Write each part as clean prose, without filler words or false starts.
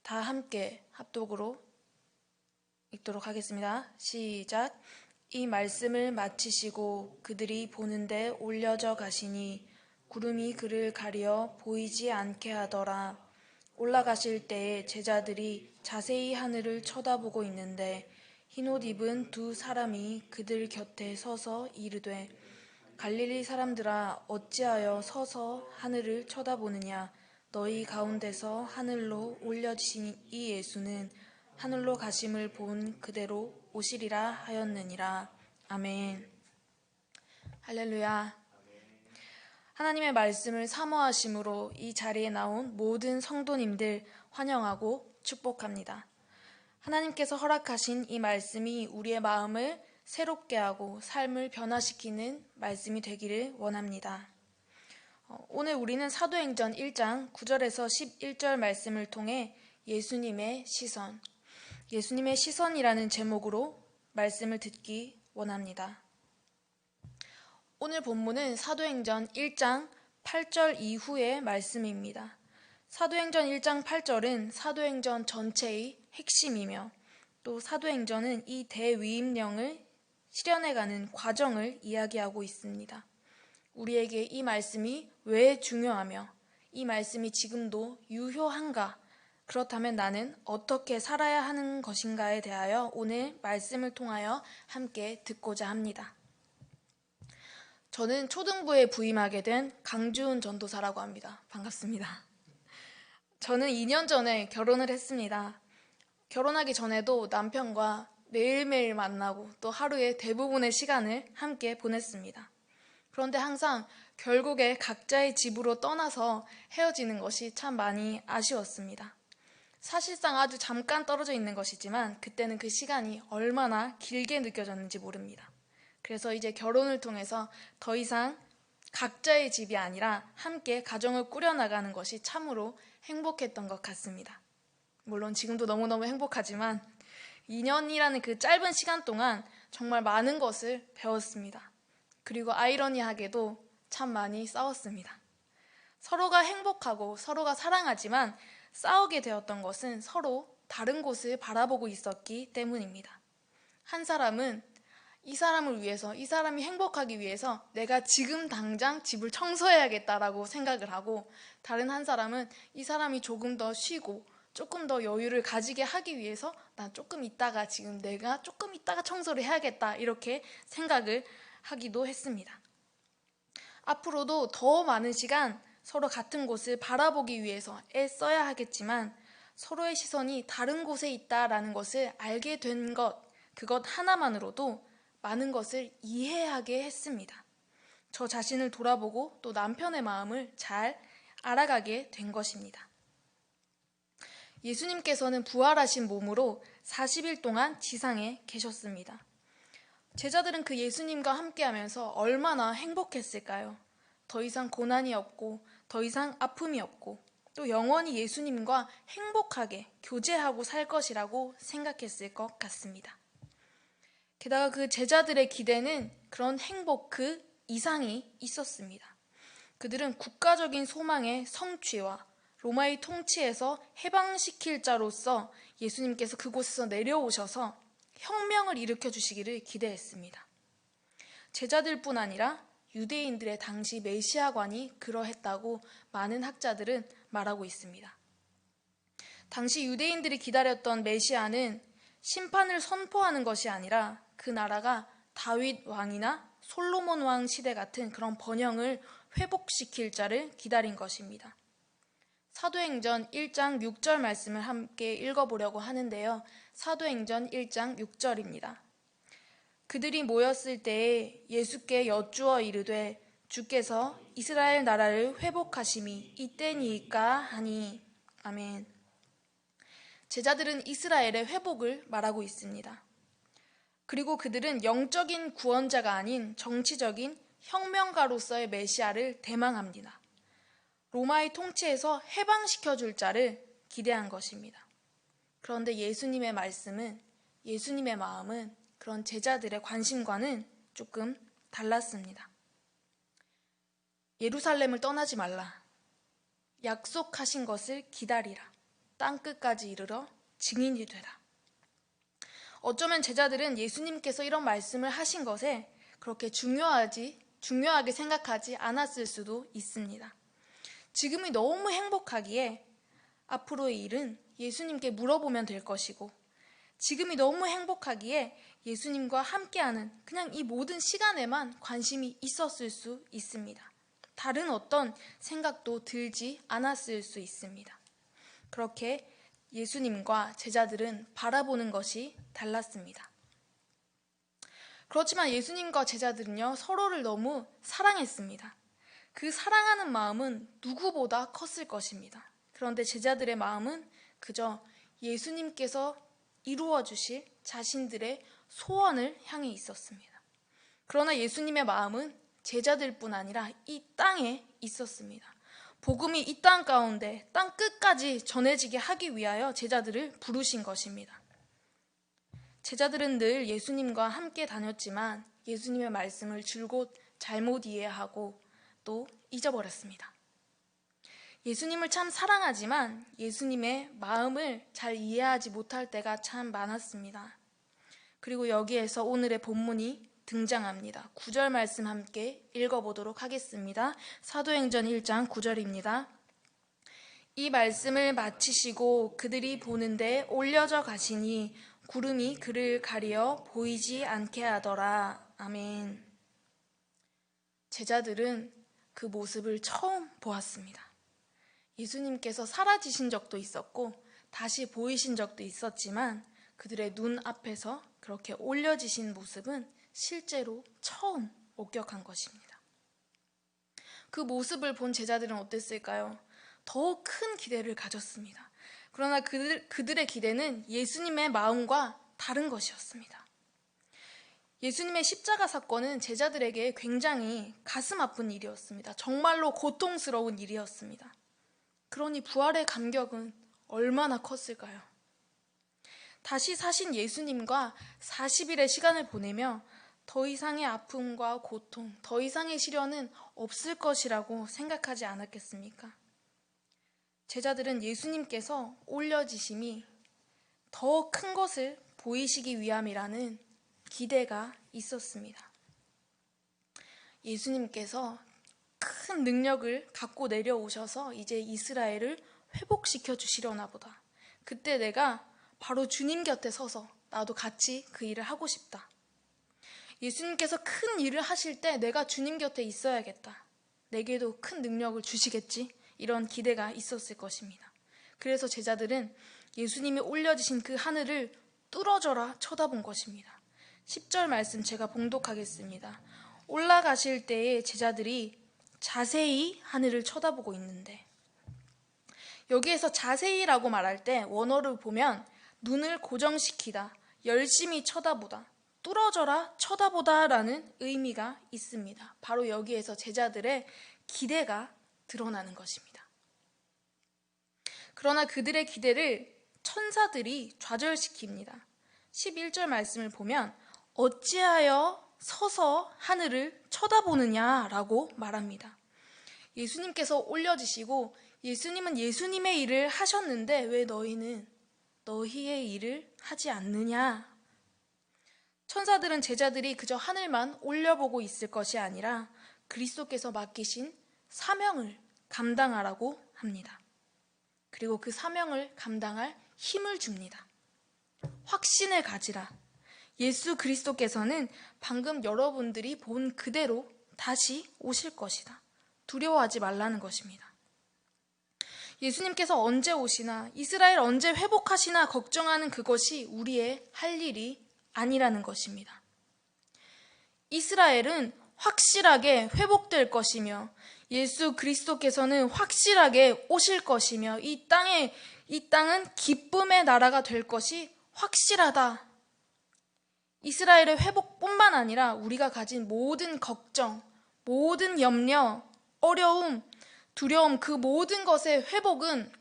다 함께 합독으로 읽도록 하겠습니다. 시작. 이 말씀을 마치시고 그들이 보는데 올려져 가시니 구름이 그를 가려 보이지 않게 하더라. 올라가실 때에 제자들이 자세히 하늘을 쳐다보고 있는데 흰옷 입은 두 사람이 그들 곁에 서서 이르되 갈릴리 사람들아 어찌하여 서서 하늘을 쳐다보느냐. 너희 가운데서 하늘로 올려지신 이 예수는 하늘로 가심을 본 그대로 오시리라 하였느니라. 아멘. 할렐루야. 하나님의 말씀을 사모하심으로 이 자리에 나온 모든 성도님들 환영하고 축복합니다. 하나님께서 허락하신 이 말씀이 우리의 마음을 새롭게 하고 삶을 변화시키는 말씀이 되기를 원합니다. 오늘 우리는 사도행전 1장 9절에서 11절 말씀을 통해 예수님의 시선이라는 제목으로 말씀을 듣기 원합니다. 오늘 본문은 사도행전 1장 8절 이후의 말씀입니다. 사도행전 1장 8절은 사도행전 전체의 핵심이며 또 사도행전은 이 대위임령을 실현해가는 과정을 이야기하고 있습니다. 우리에게 이 말씀이 왜 중요하며 이 말씀이 지금도 유효한가, 그렇다면 나는 어떻게 살아야 하는 것인가에 대하여 오늘 말씀을 통하여 함께 듣고자 합니다. 저는 초등부에 부임하게 된 강주은 전도사라고 합니다. 반갑습니다. 저는 2년 전에 결혼을 했습니다. 결혼하기 전에도 남편과 매일매일 만나고 또 하루의 대부분의 시간을 함께 보냈습니다. 그런데 항상 결국에 각자의 집으로 떠나서 헤어지는 것이 참 많이 아쉬웠습니다. 사실상 아주 잠깐 떨어져 있는 것이지만 그때는 그 시간이 얼마나 길게 느껴졌는지 모릅니다. 그래서 이제 결혼을 통해서 더 이상 각자의 집이 아니라 함께 가정을 꾸려나가는 것이 참으로 행복했던 것 같습니다. 물론 지금도 너무너무 행복하지만 2년이라는 그 짧은 시간 동안 정말 많은 것을 배웠습니다. 그리고 아이러니하게도 참 많이 싸웠습니다. 서로가 행복하고 서로가 사랑하지만 싸우게 되었던 것은 서로 다른 곳을 바라보고 있었기 때문입니다. 한 사람은 이 사람을 위해서, 이 사람이 행복하기 위해서 내가 지금 당장 집을 청소해야겠다라고 생각을 하고, 다른 한 사람은 이 사람이 조금 더 쉬고 조금 더 여유를 가지게 하기 위해서 난 내가 조금 있다가 청소를 해야겠다, 이렇게 생각을 하기도 했습니다. 앞으로도 더 많은 시간 서로 같은 곳을 바라보기 위해서 애써야 하겠지만 서로의 시선이 다른 곳에 있다라는 것을 알게 된 그것 하나만으로도 많은 것을 이해하게 했습니다. 저 자신을 돌아보고 또 남편의 마음을 잘 알아가게 된 것입니다. 예수님께서는 부활하신 몸으로 40일 동안 지상에 계셨습니다. 제자들은 그 예수님과 함께하면서 얼마나 행복했을까요? 더 이상 고난이 없고 더 이상 아픔이 없고 또 영원히 예수님과 행복하게 교제하고 살 것이라고 생각했을 것 같습니다. 게다가 그 제자들의 기대는 그런 행복 그 이상이 있었습니다. 그들은 국가적인 소망의 성취와 로마의 통치에서 해방시킬 자로서 예수님께서 그곳에서 내려오셔서 혁명을 일으켜 주시기를 기대했습니다. 제자들뿐 아니라 유대인들의 당시 메시아관이 그러했다고 많은 학자들은 말하고 있습니다. 당시 유대인들이 기다렸던 메시아는 심판을 선포하는 것이 아니라 그 나라가 다윗 왕이나 솔로몬 왕 시대 같은 그런 번영을 회복시킬 자를 기다린 것입니다. 사도행전 1장 6절 말씀을 함께 읽어보려고 하는데요. 사도행전 1장 6절입니다. 그들이 모였을 때에 예수께 여쭈어 이르되 주께서 이스라엘 나라를 회복하심이 이때니이까 하니. 아멘. 제자들은 이스라엘의 회복을 말하고 있습니다. 그리고 그들은 영적인 구원자가 아닌 정치적인 혁명가로서의 메시아를 대망합니다. 로마의 통치에서 해방시켜줄 자를 기대한 것입니다. 그런데 예수님의 말씀은, 예수님의 마음은 그런 제자들의 관심과는 조금 달랐습니다. 예루살렘을 떠나지 말라. 약속하신 것을 기다리라. 땅끝까지 이르러 증인이 되라. 어쩌면 제자들은 예수님께서 이런 말씀을 하신 것에 그렇게 중요하게 생각하지 않았을 수도 있습니다. 지금이 너무 행복하기에 앞으로의 일은 예수님께 물어보면 될 것이고, 지금이 너무 행복하기에 예수님과 함께하는 그냥 이 모든 시간에만 관심이 있었을 수 있습니다. 다른 어떤 생각도 들지 않았을 수 있습니다. 그렇게 예수님과 제자들은 바라보는 것이 달랐습니다. 그렇지만 예수님과 제자들은요, 서로를 너무 사랑했습니다. 그 사랑하는 마음은 누구보다 컸을 것입니다. 그런데 제자들의 마음은 그저 예수님께서 이루어 주실 자신들의 소원을 향해 있었습니다. 그러나 예수님의 마음은 제자들뿐 아니라 이 땅에 있었습니다. 복음이 이 땅 가운데 땅 끝까지 전해지게 하기 위하여 제자들을 부르신 것입니다. 제자들은 늘 예수님과 함께 다녔지만 예수님의 말씀을 줄곧 잘못 이해하고 또 잊어버렸습니다. 예수님을 참 사랑하지만 예수님의 마음을 잘 이해하지 못할 때가 참 많았습니다. 그리고 여기에서 오늘의 본문이 등장합니다. 9절 말씀 함께 읽어보도록 하겠습니다. 사도행전 1장 9절입니다. 이 말씀을 마치시고 그들이 보는데 올려져 가시니 구름이 그를 가리어 보이지 않게 하더라. 아멘. 제자들은 그 모습을 처음 보았습니다. 예수님께서 사라지신 적도 있었고 다시 보이신 적도 있었지만 그들의 눈 앞에서 그렇게 올려지신 모습은 실제로 처음 목격한 것입니다. 그 모습을 본 제자들은 어땠을까요? 더 큰 기대를 가졌습니다. 그러나 그들의 기대는 예수님의 마음과 다른 것이었습니다. 예수님의 십자가 사건은 제자들에게 굉장히 가슴 아픈 일이었습니다. 정말로 고통스러운 일이었습니다. 그러니 부활의 감격은 얼마나 컸을까요? 다시 사신 예수님과 40일의 시간을 보내며 더 이상의 아픔과 고통, 더 이상의 시련은 없을 것이라고 생각하지 않았겠습니까? 제자들은 예수님께서 올려지심이 더 큰 것을 보이시기 위함이라는 기대가 있었습니다. 예수님께서 큰 능력을 갖고 내려오셔서 이제 이스라엘을 회복시켜 주시려나 보다. 그때 내가 바로 주님 곁에 서서 나도 같이 그 일을 하고 싶다. 예수님께서 큰 일을 하실 때 내가 주님 곁에 있어야겠다. 내게도 큰 능력을 주시겠지? 이런 기대가 있었을 것입니다. 그래서 제자들은 예수님이 올려지신 그 하늘을 뚫어져라 쳐다본 것입니다. 10절 말씀 제가 봉독하겠습니다. 올라가실 때에 제자들이 자세히 하늘을 쳐다보고 있는데, 여기에서 자세히라고 말할 때 원어를 보면 눈을 고정시키다, 열심히 쳐다보다, 뚫어져라 쳐다보다 라는 의미가 있습니다. 바로 여기에서 제자들의 기대가 드러나는 것입니다. 그러나 그들의 기대를 천사들이 좌절시킵니다. 11절 말씀을 보면 어찌하여 서서 하늘을 쳐다보느냐라고 말합니다. 예수님께서 올려지시고 예수님은 예수님의 일을 하셨는데 왜 너희는 너희의 일을 하지 않느냐? 천사들은 제자들이 그저 하늘만 올려보고 있을 것이 아니라 그리스도께서 맡기신 사명을 감당하라고 합니다. 그리고 그 사명을 감당할 힘을 줍니다. 확신을 가지라. 예수 그리스도께서는 방금 여러분들이 본 그대로 다시 오실 것이다. 두려워하지 말라는 것입니다. 예수님께서 언제 오시나, 이스라엘 언제 회복하시나 걱정하는 그것이 우리의 할 일이 아니라는 것입니다. 이스라엘은 확실하게 회복될 것이며 예수 그리스도께서는 확실하게 오실 것이며 이 땅은 기쁨의 나라가 될 것이 확실하다. 이스라엘의 회복뿐만 아니라 우리가 가진 모든 걱정, 모든 염려, 어려움, 두려움, 그 모든 것의 회복은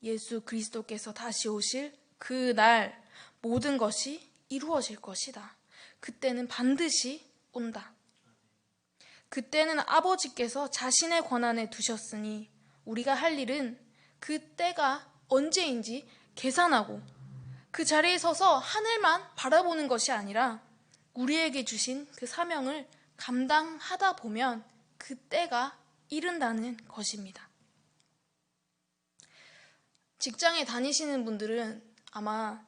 예수 그리스도께서 다시 오실 그날 모든 것이 이루어질 것이다. 그때는 반드시 온다. 그때는 아버지께서 자신의 권한에 두셨으니 우리가 할 일은 그 때가 언제인지 계산하고 그 자리에 서서 하늘만 바라보는 것이 아니라 우리에게 주신 그 사명을 감당하다 보면 그 때가 이른다는 것입니다. 직장에 다니시는 분들은 아마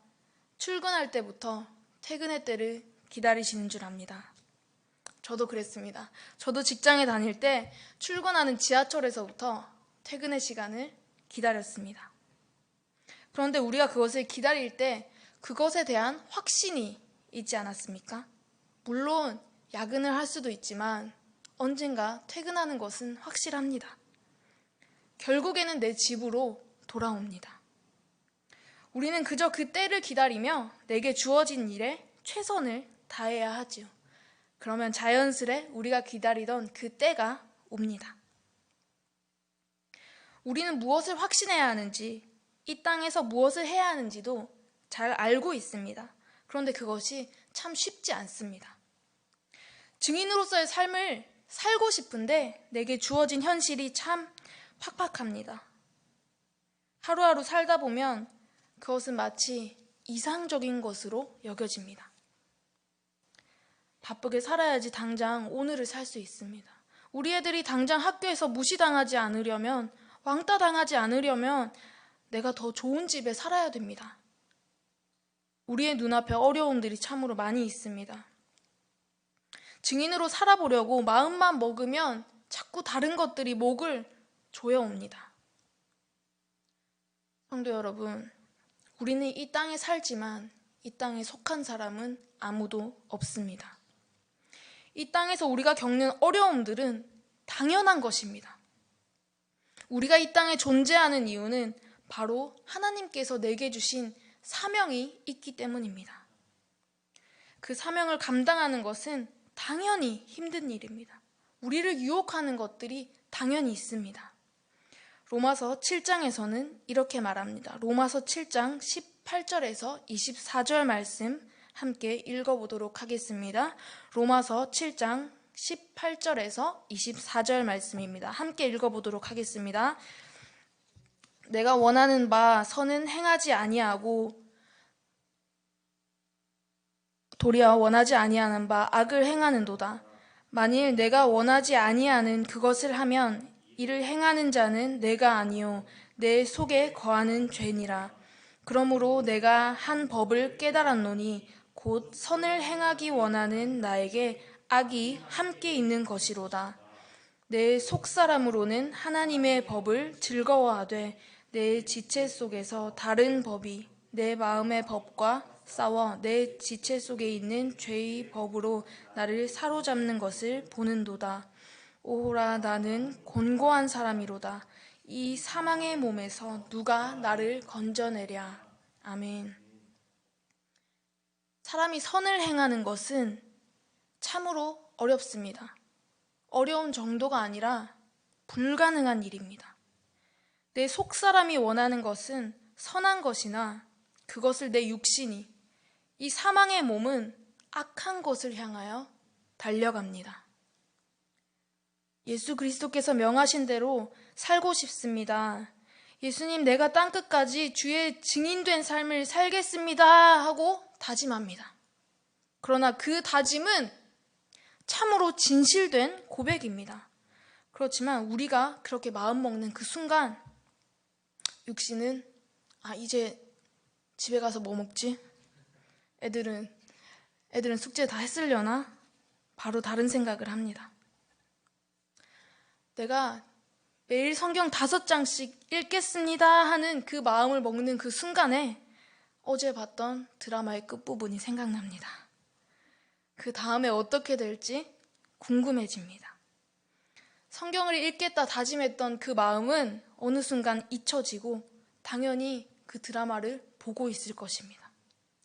출근할 때부터 퇴근의 때를 기다리시는 줄 압니다. 저도 그랬습니다. 저도 직장에 다닐 때 출근하는 지하철에서부터 퇴근의 시간을 기다렸습니다. 그런데 우리가 그것을 기다릴 때 그것에 대한 확신이 있지 않았습니까? 물론 야근을 할 수도 있지만 언젠가 퇴근하는 것은 확실합니다. 결국에는 내 집으로 돌아옵니다. 우리는 그저 그 때를 기다리며 내게 주어진 일에 최선을 다해야 하지요. 그러면 자연스레 우리가 기다리던 그 때가 옵니다. 우리는 무엇을 확신해야 하는지, 이 땅에서 무엇을 해야 하는지도 잘 알고 있습니다. 그런데 그것이 참 쉽지 않습니다. 증인으로서의 삶을 살고 싶은데 내게 주어진 현실이 참 팍팍합니다. 하루하루 살다 보면 그것은 마치 이상적인 것으로 여겨집니다. 바쁘게 살아야지 당장 오늘을 살 수 있습니다. 우리 애들이 당장 학교에서 무시당하지 않으려면, 왕따 당하지 않으려면 내가 더 좋은 집에 살아야 됩니다. 우리의 눈앞에 어려움들이 참으로 많이 있습니다. 증인으로 살아보려고 마음만 먹으면 자꾸 다른 것들이 목을 조여옵니다. 성도 여러분, 우리는 이 땅에 살지만 이 땅에 속한 사람은 아무도 없습니다. 이 땅에서 우리가 겪는 어려움들은 당연한 것입니다. 우리가 이 땅에 존재하는 이유는 바로 하나님께서 내게 주신 사명이 있기 때문입니다. 그 사명을 감당하는 것은 당연히 힘든 일입니다. 우리를 유혹하는 것들이 당연히 있습니다. 로마서 7장에서는 이렇게 말합니다. 로마서 7장 18절에서 24절 말씀 함께 읽어보도록 하겠습니다. 로마서 7장 18절에서 24절 말씀입니다. 함께 읽어보도록 하겠습니다. 내가 원하는 바 선은 행하지 아니하고 도리어 원하지 아니하는 바 악을 행하는도다. 만일 내가 원하지 아니하는 그것을 하면 이를 행하는 자는 내가 아니요 내 속에 거하는 죄니라. 그러므로 내가 한 법을 깨달았노니 곧 선을 행하기 원하는 나에게 악이 함께 있는 것이로다. 내 속사람으로는 하나님의 법을 즐거워하되 내 지체 속에서 다른 법이 내 마음의 법과 싸워 내 지체 속에 있는 죄의 법으로 나를 사로잡는 것을 보는도다. 오호라, 나는 곤고한 사람이로다. 이 사망의 몸에서 누가 나를 건져내랴. 아멘. 사람이 선을 행하는 것은 참으로 어렵습니다. 어려운 정도가 아니라 불가능한 일입니다. 내 속사람이 원하는 것은 선한 것이나 그것을 내 육신이, 이 사망의 몸은 악한 것을 향하여 달려갑니다. 예수 그리스도께서 명하신 대로 살고 싶습니다. 예수님, 내가 땅끝까지 주의 증인된 삶을 살겠습니다 하고 다짐합니다. 그러나 그 다짐은 참으로 진실된 고백입니다. 그렇지만 우리가 그렇게 마음먹는 그 순간 육신은 이제 집에 가서 뭐 먹지? 애들은 숙제 다 했으려나? 바로 다른 생각을 합니다. 내가 매일 성경 5장씩 읽겠습니다 하는 그 마음을 먹는 그 순간에 어제 봤던 드라마의 끝부분이 생각납니다. 그 다음에 어떻게 될지 궁금해집니다. 성경을 읽겠다 다짐했던 그 마음은 어느 순간 잊혀지고 당연히 그 드라마를 보고 있을 것입니다.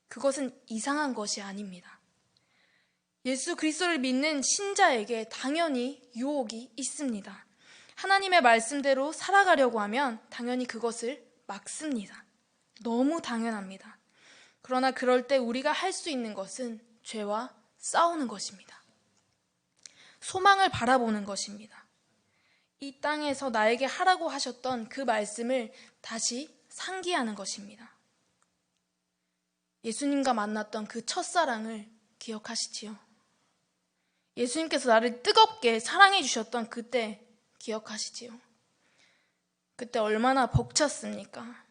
그것은 이상한 것이 아닙니다. 예수 그리스도를 믿는 신자에게 당연히 유혹이 있습니다. 하나님의 말씀대로 살아가려고 하면 당연히 그것을 막습니다. 너무 당연합니다. 그러나 그럴 때 우리가 할 수 있는 것은 죄와 싸우는 것입니다. 소망을 바라보는 것입니다. 이 땅에서 나에게 하라고 하셨던 그 말씀을 다시 상기하는 것입니다. 예수님과 만났던 그 첫사랑을 기억하시지요? 예수님께서 나를 뜨겁게 사랑해 주셨던 그때 기억하시지요? 그때 얼마나 벅찼습니까?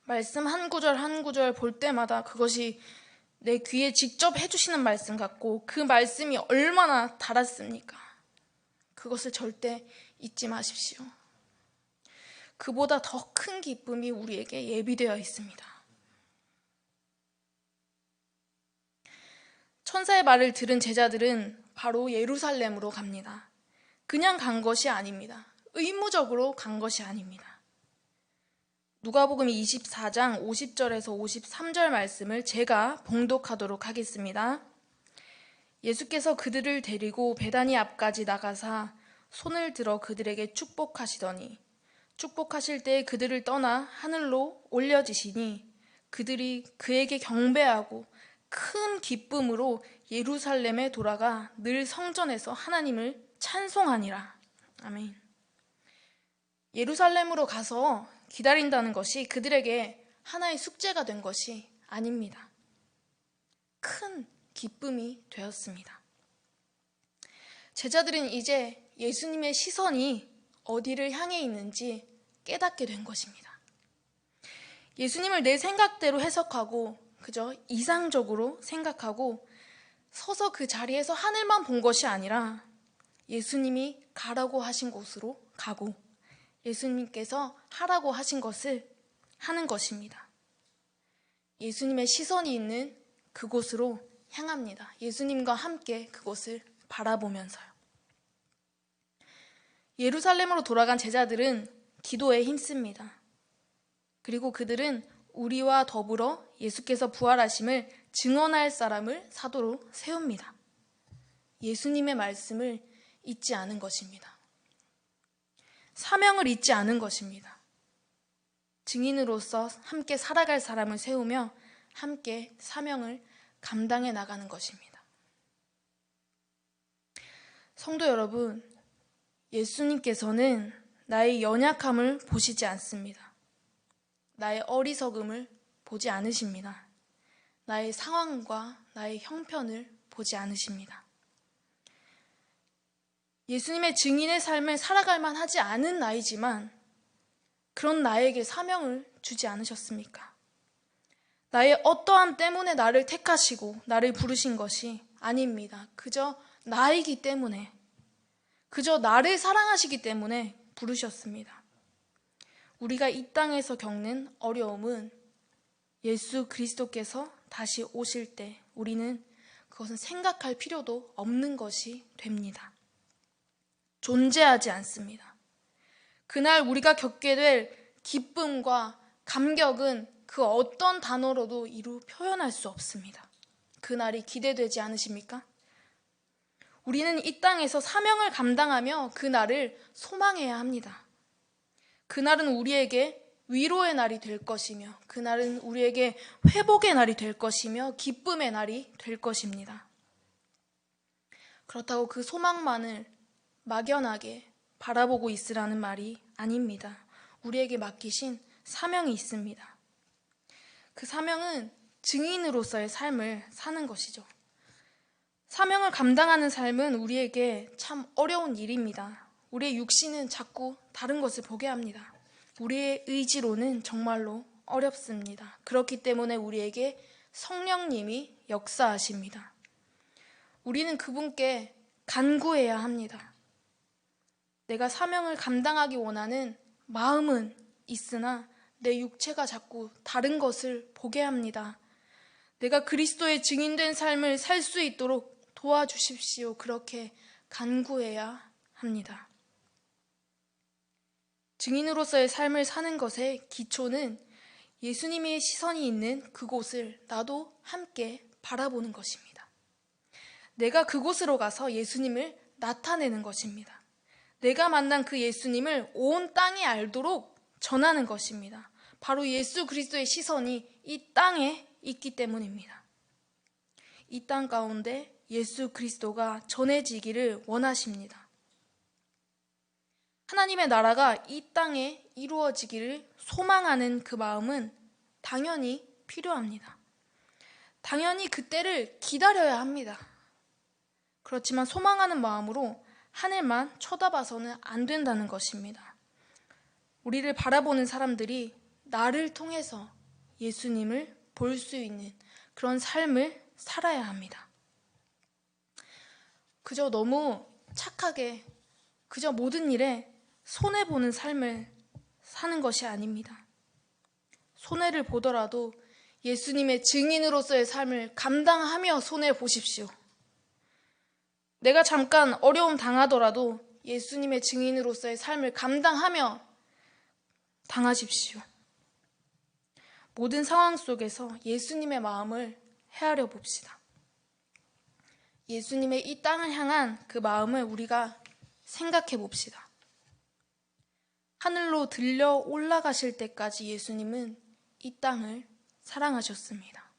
말씀 한 구절 한 구절 볼 때마다 그것이 내 귀에 직접 해주시는 말씀 같고 그 말씀이 얼마나 달았습니까? 그것을 절대 잊지 마십시오. 그보다 더 큰 기쁨이 우리에게 예비되어 있습니다. 천사의 말을 들은 제자들은 바로 예루살렘으로 갑니다. 그냥 간 것이 아닙니다. 의무적으로 간 것이 아닙니다. 누가복음 24장 50절에서 53절 말씀을 제가 봉독하도록 하겠습니다. 예수께서 그들을 데리고 베다니 앞까지 나가사 손을 들어 그들에게 축복하시더니 축복하실 때 그들을 떠나 하늘로 올려지시니 그들이 그에게 경배하고 큰 기쁨으로 예루살렘에 돌아가 늘 성전에서 하나님을 찬송하니라. 아멘. 예루살렘으로 가서 기다린다는 것이 그들에게 하나의 숙제가 된 것이 아닙니다. 큰 기쁨이 되었습니다. 제자들은 이제 예수님의 시선이 어디를 향해 있는지 깨닫게 된 것입니다. 예수님을 내 생각대로 해석하고 그저 이상적으로 생각하고 서서 그 자리에서 하늘만 본 것이 아니라 예수님이 가라고 하신 곳으로 가고 예수님께서 하라고 하신 것을 하는 것입니다. 예수님의 시선이 있는 그곳으로 향합니다. 예수님과 함께 그곳을 바라보면서요. 예루살렘으로 돌아간 제자들은 기도에 힘씁니다. 그리고 그들은 우리와 더불어 예수께서 부활하심을 증언할 사람을 사도로 세웁니다. 예수님의 말씀을 잊지 않은 것입니다. 사명을 잊지 않은 것입니다. 증인으로서 함께 살아갈 사람을 세우며 함께 사명을 감당해 나가는 것입니다. 성도 여러분, 예수님께서는 나의 연약함을 보시지 않습니다. 나의 어리석음을 보지 않으십니다. 나의 상황과 나의 형편을 보지 않으십니다. 예수님의 증인의 삶을 살아갈 만하지 않은 나이지만 그런 나에게 사명을 주지 않으셨습니까? 나의 어떠함 때문에 나를 택하시고 나를 부르신 것이 아닙니다. 그저 나이기 때문에, 그저 나를 사랑하시기 때문에 부르셨습니다. 우리가 이 땅에서 겪는 어려움은 예수 그리스도께서 다시 오실 때 우리는 그것은 생각할 필요도 없는 것이 됩니다. 존재하지 않습니다. 그날 우리가 겪게 될 기쁨과 감격은 그 어떤 단어로도 이루 표현할 수 없습니다. 그날이 기대되지 않으십니까? 우리는 이 땅에서 사명을 감당하며 그날을 소망해야 합니다. 그날은 우리에게 위로의 날이 될 것이며 그날은 우리에게 회복의 날이 될 것이며 기쁨의 날이 될 것입니다. 그렇다고 그 소망만을 막연하게 바라보고 있으라는 말이 아닙니다. 우리에게 맡기신 사명이 있습니다. 그 사명은 증인으로서의 삶을 사는 것이죠. 사명을 감당하는 삶은 우리에게 참 어려운 일입니다. 우리의 육신은 자꾸 다른 것을 보게 합니다. 우리의 의지로는 정말로 어렵습니다. 그렇기 때문에 우리에게 성령님이 역사하십니다. 우리는 그분께 간구해야 합니다. 내가 사명을 감당하기 원하는 마음은 있으나 내 육체가 자꾸 다른 것을 보게 합니다. 내가 그리스도의 증인된 삶을 살 수 있도록 도와주십시오. 그렇게 간구해야 합니다. 증인으로서의 삶을 사는 것의 기초는 예수님의 시선이 있는 그곳을 나도 함께 바라보는 것입니다. 내가 그곳으로 가서 예수님을 나타내는 것입니다. 내가 만난 그 예수님을 온 땅이 알도록 전하는 것입니다. 바로 예수 그리스도의 시선이 이 땅에 있기 때문입니다. 이 땅 가운데 예수 그리스도가 전해지기를 원하십니다. 하나님의 나라가 이 땅에 이루어지기를 소망하는 그 마음은 당연히 필요합니다. 당연히 그때를 기다려야 합니다. 그렇지만 소망하는 마음으로 하늘만 쳐다봐서는 안 된다는 것입니다. 우리를 바라보는 사람들이 나를 통해서 예수님을 볼 수 있는 그런 삶을 살아야 합니다. 그저 너무 착하게 그저 모든 일에 손해보는 삶을 사는 것이 아닙니다. 손해를 보더라도 예수님의 증인으로서의 삶을 감당하며 손해보십시오. 내가 잠깐 어려움 당하더라도 예수님의 증인으로서의 삶을 감당하며 당하십시오. 모든 상황 속에서 예수님의 마음을 헤아려 봅시다. 예수님의 이 땅을 향한 그 마음을 우리가 생각해 봅시다. 하늘로 들려 올라가실 때까지 예수님은 이 땅을 사랑하셨습니다.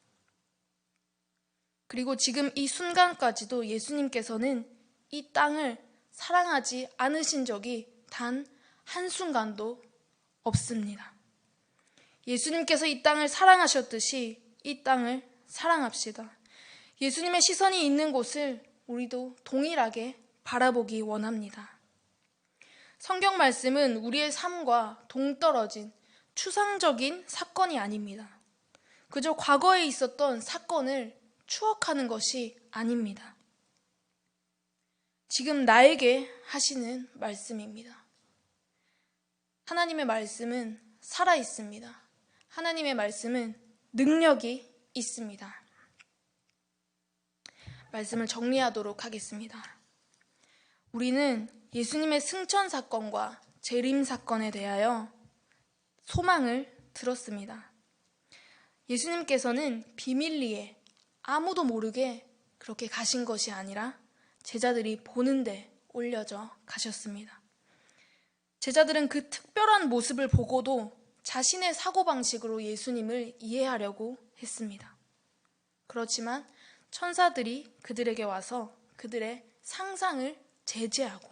그리고 지금 이 순간까지도 예수님께서는 이 땅을 사랑하지 않으신 적이 단 한순간도 없습니다. 예수님께서 이 땅을 사랑하셨듯이 이 땅을 사랑합시다. 예수님의 시선이 있는 곳을 우리도 동일하게 바라보기 원합니다. 성경 말씀은 우리의 삶과 동떨어진 추상적인 사건이 아닙니다. 그저 과거에 있었던 사건을 추억하는 것이 아닙니다. 지금 나에게 하시는 말씀입니다. 하나님의 말씀은 살아 있습니다. 하나님의 말씀은 능력이 있습니다. 말씀을 정리하도록 하겠습니다. 우리는 예수님의 승천 사건과 재림 사건에 대하여 소망을 들었습니다. 예수님께서는 비밀리에 아무도 모르게 그렇게 가신 것이 아니라 제자들이 보는데 올려져 가셨습니다. 제자들은 그 특별한 모습을 보고도 자신의 사고방식으로 예수님을 이해하려고 했습니다. 그렇지만 천사들이 그들에게 와서 그들의 상상을 제재하고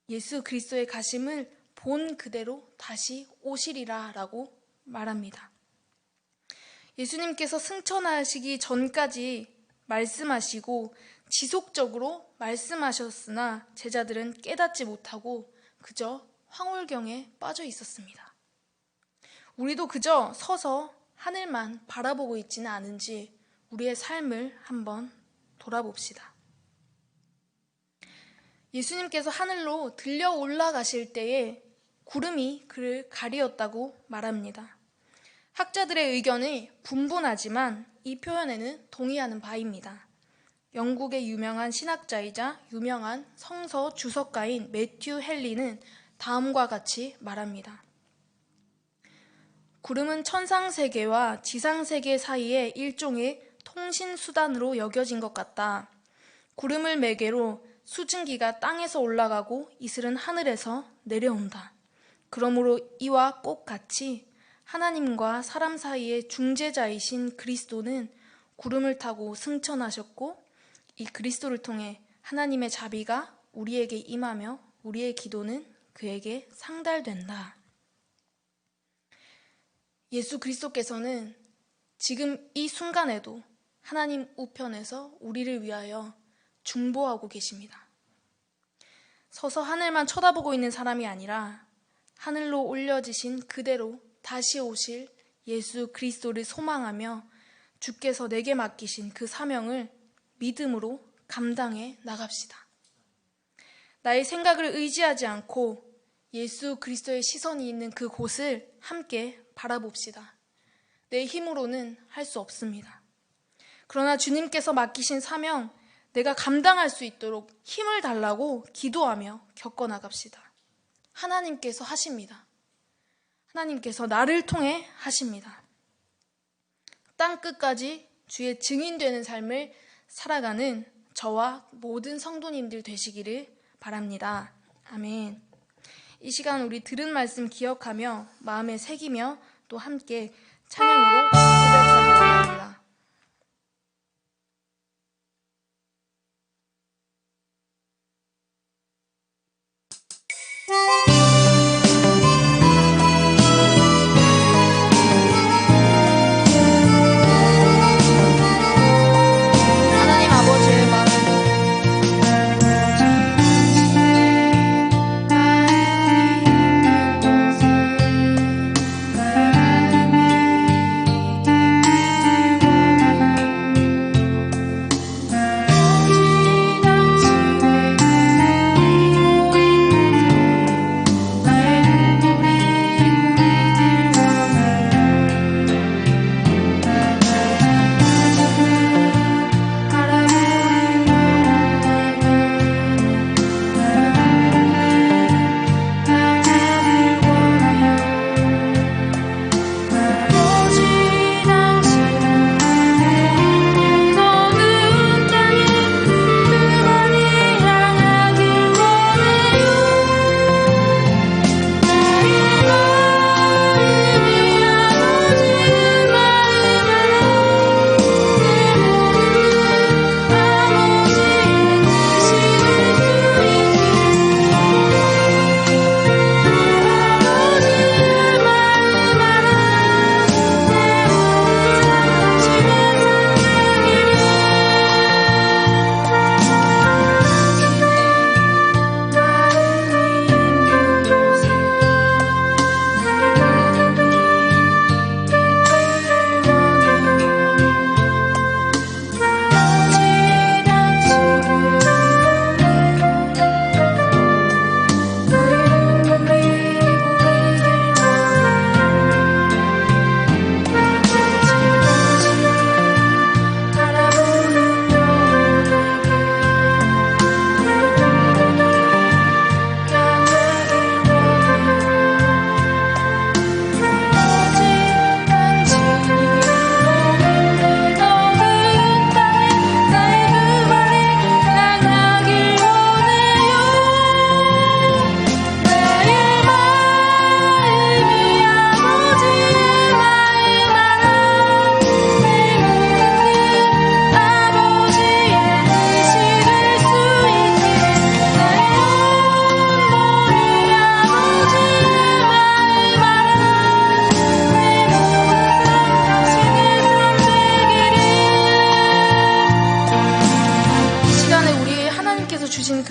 예수 그리스도의 가심을 본 그대로 다시 오시리라 라고 말합니다. 예수님께서 승천하시기 전까지 말씀하시고 지속적으로 말씀하셨으나 제자들은 깨닫지 못하고 그저 황홀경에 빠져 있었습니다. 우리도 그저 서서 하늘만 바라보고 있지는 않은지 우리의 삶을 한번 돌아봅시다. 예수님께서 하늘로 들려 올라가실 때에 구름이 그를 가리었다고 말합니다. 학자들의 의견이 분분하지만 이 표현에는 동의하는 바입니다. 영국의 유명한 신학자이자 유명한 성서 주석가인 매튜 헨리는 다음과 같이 말합니다. 구름은 천상세계와 지상세계 사이의 일종의 통신수단으로 여겨진 것 같다. 구름을 매개로 수증기가 땅에서 올라가고 이슬은 하늘에서 내려온다. 그러므로 이와 꼭 같이 하나님과 사람 사이의 중재자이신 그리스도는 구름을 타고 승천하셨고 이 그리스도를 통해 하나님의 자비가 우리에게 임하며 우리의 기도는 그에게 상달된다. 예수 그리스도께서는 지금 이 순간에도 하나님 우편에서 우리를 위하여 중보하고 계십니다. 서서 하늘만 쳐다보고 있는 사람이 아니라 하늘로 올려지신 그대로 다시 오실 예수 그리스도를 소망하며 주께서 내게 맡기신 그 사명을 믿음으로 감당해 나갑시다. 나의 생각을 의지하지 않고 예수 그리스도의 시선이 있는 그 곳을 함께 바라봅시다. 내 힘으로는 할 수 없습니다. 그러나 주님께서 맡기신 사명, 내가 감당할 수 있도록 힘을 달라고 기도하며 겪어나갑시다. 하나님께서 하십니다. 하나님께서 나를 통해 하십니다. 땅끝까지 주의 증인되는 삶을 살아가는 저와 모든 성도님들 되시기를 바랍니다. 아멘. 이 시간 우리 들은 말씀 기억하며 마음에 새기며 또 함께 찬양으로 고백하기 원합니다.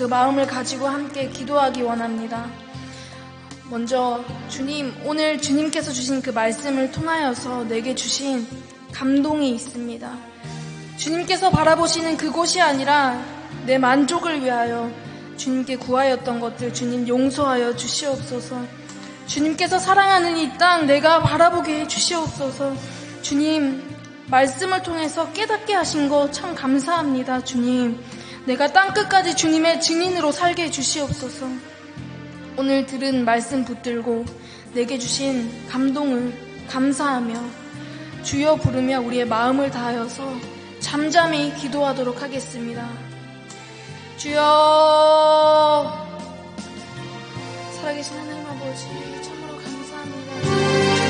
마음을 가지고 함께 기도하기 원합니다. 먼저 주님, 오늘 주님께서 주신 그 말씀을 통하여서 내게 주신 감동이 있습니다. 주님께서 바라보시는 그곳이 아니라 내 만족을 위하여 주님께 구하였던 것들 주님 용서하여 주시옵소서. 주님께서 사랑하는 이 땅 내가 바라보게 해 주시옵소서. 주님, 말씀을 통해서 깨닫게 하신 거 참 감사합니다. 주님, 내가 땅끝까지 주님의 증인으로 살게 해 주시옵소서. 오늘 들은 말씀 붙들고 내게 주신 감동을 감사하며 주여 부르며 우리의 마음을 다하여서 잠잠히 기도하도록 하겠습니다. 주여, 살아계신 하나님 아버지, 참으로 감사합니다.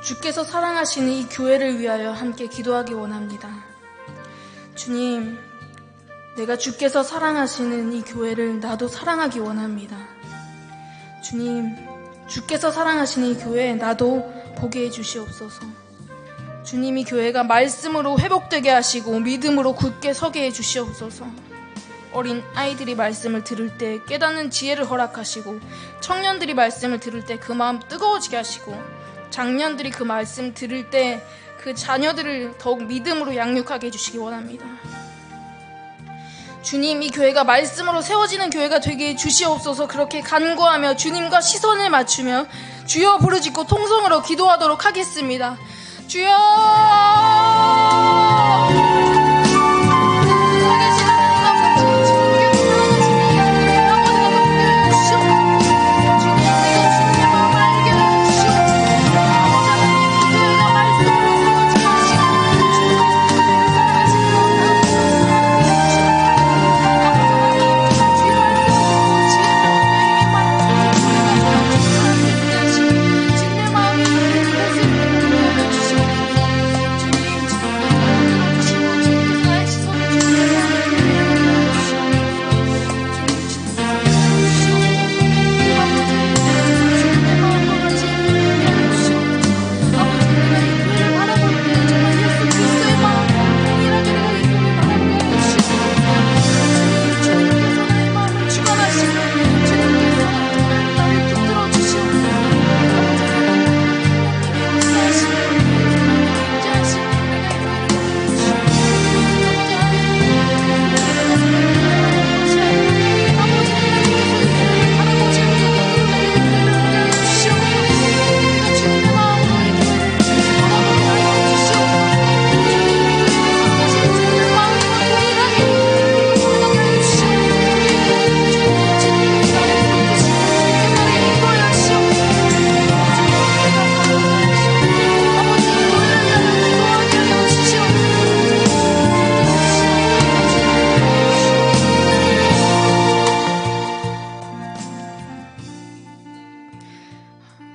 주께서 사랑하시는 이 교회를 위하여 함께 기도하기 원합니다. 주님, 내가 주께서 사랑하시는 이 교회를 나도 사랑하기 원합니다. 주님, 주께서 사랑하시는 이 교회 나도 보게 해주시옵소서. 주님, 이 교회가 말씀으로 회복되게 하시고 믿음으로 굳게 서게 해주시옵소서. 어린 아이들이 말씀을 들을 때 깨닫는 지혜를 허락하시고, 청년들이 말씀을 들을 때 그 마음 뜨거워지게 하시고, 장년들이 그 말씀 들을 때 그 자녀들을 더욱 믿음으로 양육하게 해주시기 원합니다. 주님, 이 교회가 말씀으로 세워지는 교회가 되게 해주시옵소서. 그렇게 간구하며 주님과 시선을 맞추며 주여 부르짖고 통성으로 기도하도록 하겠습니다. 주여!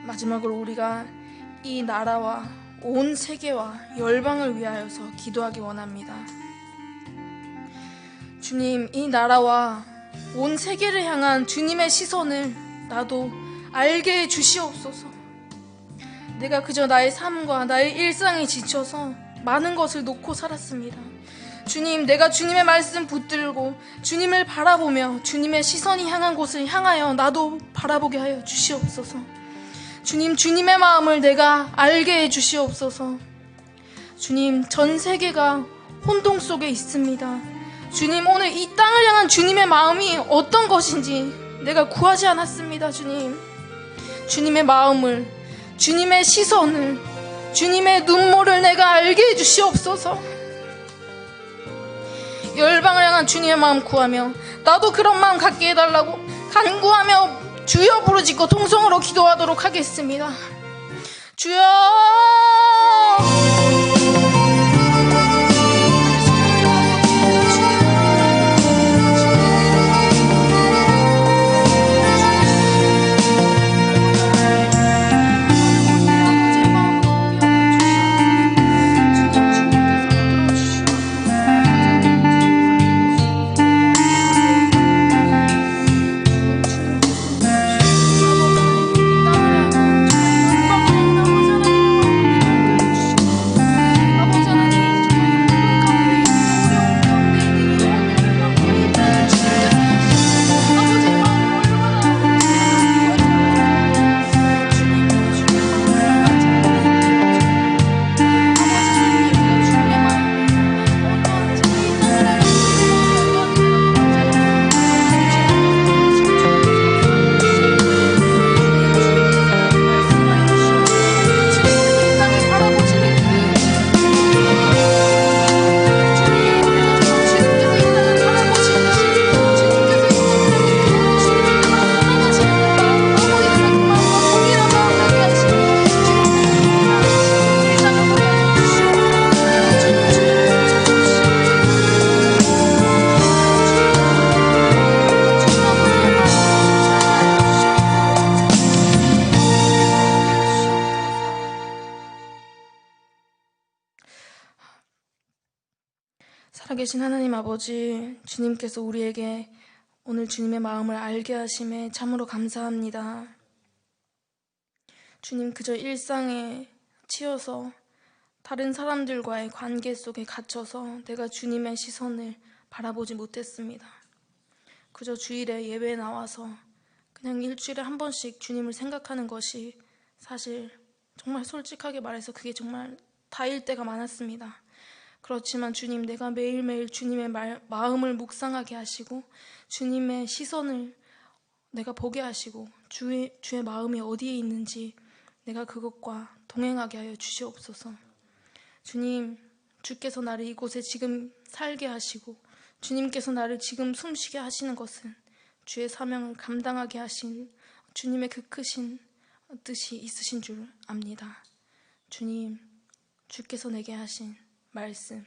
마지막으로 우리가 이 나라와 온 세계와 열방을 위하여서 기도하기 원합니다. 주님, 이 나라와 온 세계를 향한 주님의 시선을 나도 알게 해 주시옵소서. 내가 그저 나의 삶과 나의 일상에 지쳐서 많은 것을 놓고 살았습니다. 주님, 내가 주님의 말씀 붙들고 주님을 바라보며 주님의 시선이 향한 곳을 향하여 나도 바라보게 하여 주시옵소서. 주님, 주님의 마음을 내가 알게 해 주시옵소서. 주님, 전 세계가 혼동 속에 있습니다. 주님, 오늘 이 땅을 향한 주님의 마음이 어떤 것인지 내가 구하지 않았습니다. 주님, 주님의 마음을, 주님의 시선을, 주님의 눈물을 내가 알게 해 주시옵소서. 열방을 향한 주님의 마음 구하며 나도 그런 마음 갖게 해달라고 간구하며 주여 부르짖고 통성으로 기도하도록 하겠습니다. 주여! 살아계신 하나님 아버지, 주님께서 우리에게 오늘 주님의 마음을 알게 하심에 참으로 감사합니다. 주님, 그저 일상에 치여서 다른 사람들과의 관계 속에 갇혀서 내가 주님의 시선을 바라보지 못했습니다. 그저 주일에 예배에 나와서 그냥 일주일에 한 번씩 주님을 생각하는 것이 사실 정말 솔직하게 말해서 그게 정말 다일 때가 많았습니다. 그렇지만 주님, 내가 매일매일 주님의 마음을 묵상하게 하시고 주님의 시선을 내가 보게 하시고 주의 마음이 어디에 있는지 내가 그것과 동행하게 하여 주시옵소서. 주님, 주께서 나를 이곳에 지금 살게 하시고 주님께서 나를 지금 숨쉬게 하시는 것은 주의 사명을 감당하게 하신 주님의 그 크신 뜻이 있으신 줄 압니다. 주님, 주께서 내게 하신 말씀,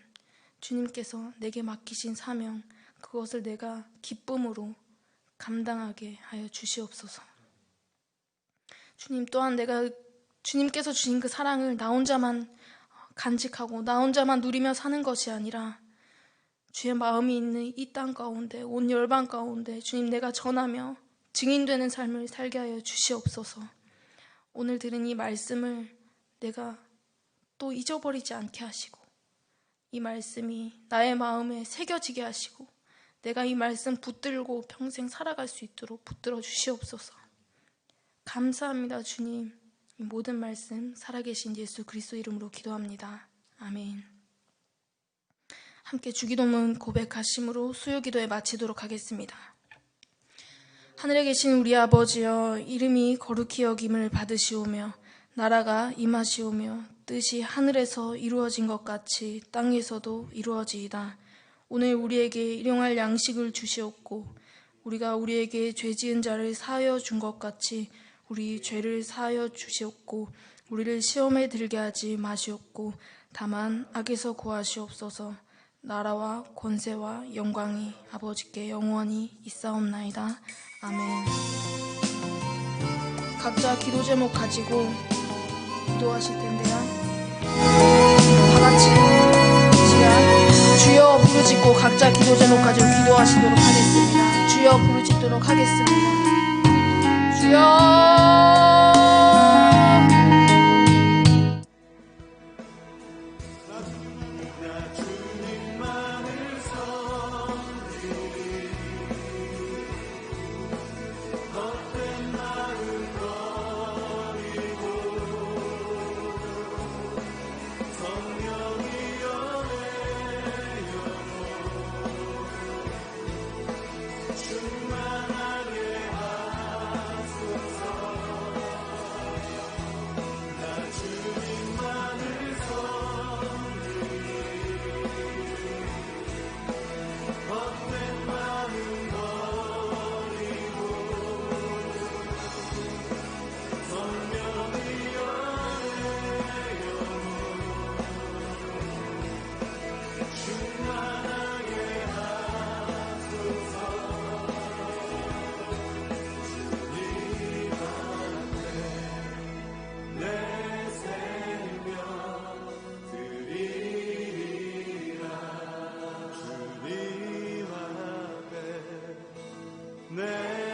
주님께서 내게 맡기신 사명, 그것을 내가 기쁨으로 감당하게 하여 주시옵소서. 주님, 또한 내가 주님께서 주신 그 사랑을 나 혼자만 간직하고 나 혼자만 누리며 사는 것이 아니라 주의 마음이 있는 이 땅 가운데, 온 열방 가운데 주님, 내가 전하며 증인되는 삶을 살게 하여 주시옵소서. 오늘 들은 이 말씀을 내가 또 잊어버리지 않게 하시고 이 말씀이 나의 마음에 새겨지게 하시고 내가 이 말씀 붙들고 평생 살아갈 수 있도록 붙들어 주시옵소서. 감사합니다. 주님, 이 모든 말씀 살아계신 예수 그리스도 이름으로 기도합니다. 아멘. 함께 주기도문 고백하심으로 수요기도에 마치도록 하겠습니다. 하늘에 계신 우리 아버지여, 이름이 거룩히 여김을 받으시오며 나라가 임하시오며 뜻이 하늘에서 이루어진 것 같이 땅에서도 이루어지이다. 오늘 우리에게 일용할 양식을 주시옵고 우리가 우리에게 죄 지은 자를 사하여 준 것 같이 우리 죄를 사하여 주시옵고 우리를 시험에 들게 하지 마시옵고 다만 악에서 구하시옵소서. 나라와 권세와 영광이 아버지께 영원히 있사옵나이다. 아멘. 각자 기도 제목 가지고 기도하실 텐데요. 다 같이 이 시간 주여 부르짖고 각자 기도 제목 가지고 기도하시도록 하겠습니다. 주여 부르짖도록 하겠습니다. 주여. 내